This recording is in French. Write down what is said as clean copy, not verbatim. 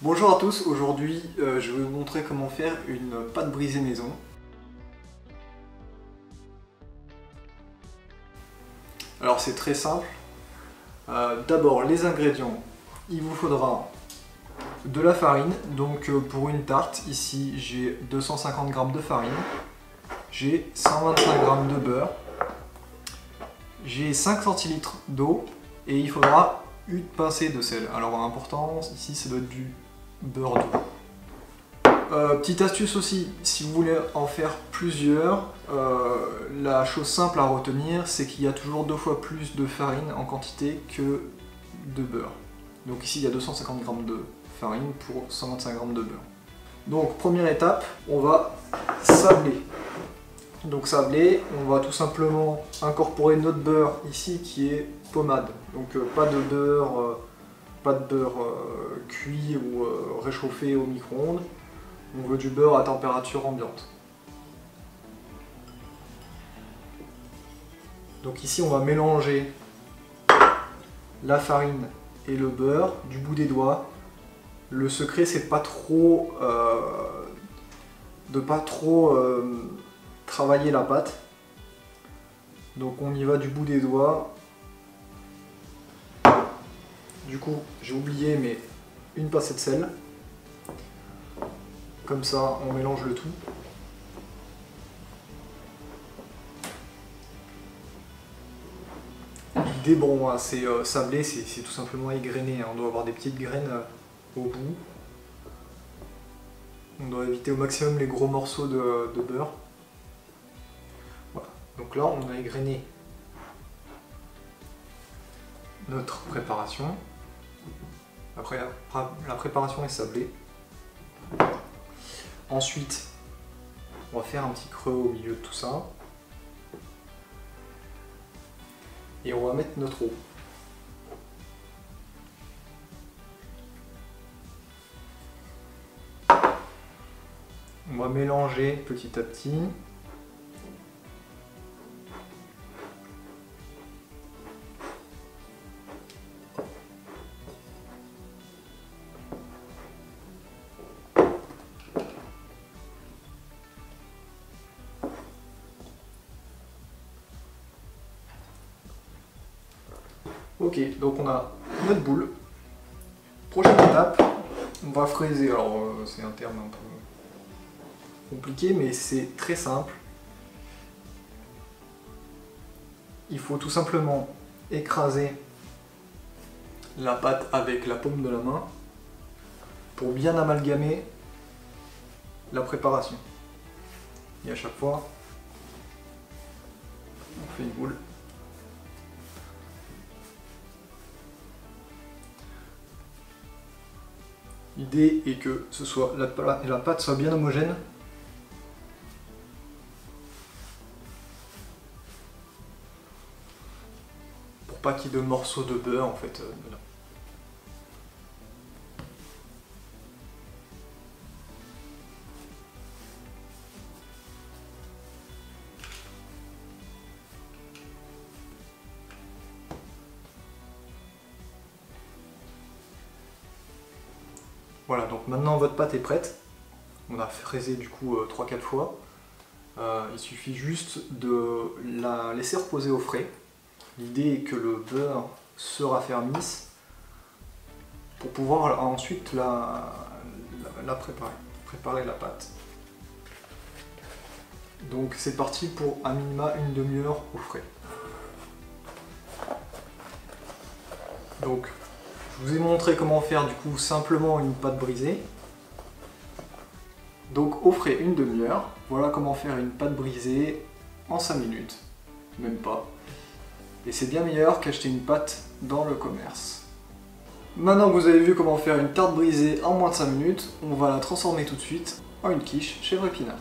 Bonjour à tous, aujourd'hui je vais vous montrer comment faire une pâte brisée maison. Alors c'est très simple. D'abord les ingrédients, il vous faudra de la farine. Donc pour une tarte, ici j'ai 250 g de farine, j'ai 125 g de beurre, j'ai 5 centilitres d'eau et il faudra une pincée de sel. Alors l'important ici ça doit être du beurre doux. Petite astuce aussi, si vous voulez en faire plusieurs, la chose simple à retenir, c'est qu'il y a toujours 2 fois plus de farine en quantité que de beurre. Donc ici il y a 250 g de farine pour 125 g de beurre. Donc première étape, on va sabler. Donc sabler, on va tout simplement incorporer notre beurre ici qui est pommade. Donc pas de beurre cuit ou réchauffé au micro-ondes. On veut du beurre à température ambiante. Donc ici on va mélanger la farine et le beurre du bout des doigts. Le secret c'est pas trop travailler la pâte. Donc on y va du bout des doigts. Du coup j'ai oublié mais une pincée de sel. Comme ça on mélange le tout. L'idée, bon, c'est sabler, c'est tout simplement égrener. On doit avoir des petites graines au bout. On doit éviter au maximum les gros morceaux de beurre. Voilà. Donc là, on a égrené notre préparation. Après, la préparation est sablée. Ensuite, on va faire un petit creux au milieu de tout ça. Et on va mettre notre eau. On va mélanger petit à petit. Ok, donc on a notre boule. Prochaine étape, on va fraiser. Alors c'est un terme un peu compliqué, mais c'est très simple. Il faut tout simplement écraser la pâte avec la paume de la main pour bien amalgamer la préparation. Et à chaque fois, on fait une boule. L'idée est que la pâte soit bien homogène. Pour pas qu'il y ait de morceaux de beurre en fait dedans. Voilà, donc maintenant votre pâte est prête. On a fraisé du coup 3-4 fois. Il suffit juste de la laisser reposer au frais. L'idée est que le beurre se raffermisse pour pouvoir ensuite la préparer la pâte. Donc c'est parti pour à minima une demi-heure au frais. Donc je vous ai montré comment faire du coup simplement une pâte brisée. Donc au frais une demi-heure, voilà comment faire une pâte brisée en 5 minutes, même pas. Et c'est bien meilleur qu'acheter une pâte dans le commerce. Maintenant que vous avez vu comment faire une tarte brisée en moins de 5 minutes, on va la transformer tout de suite en une quiche chez Vrépinat.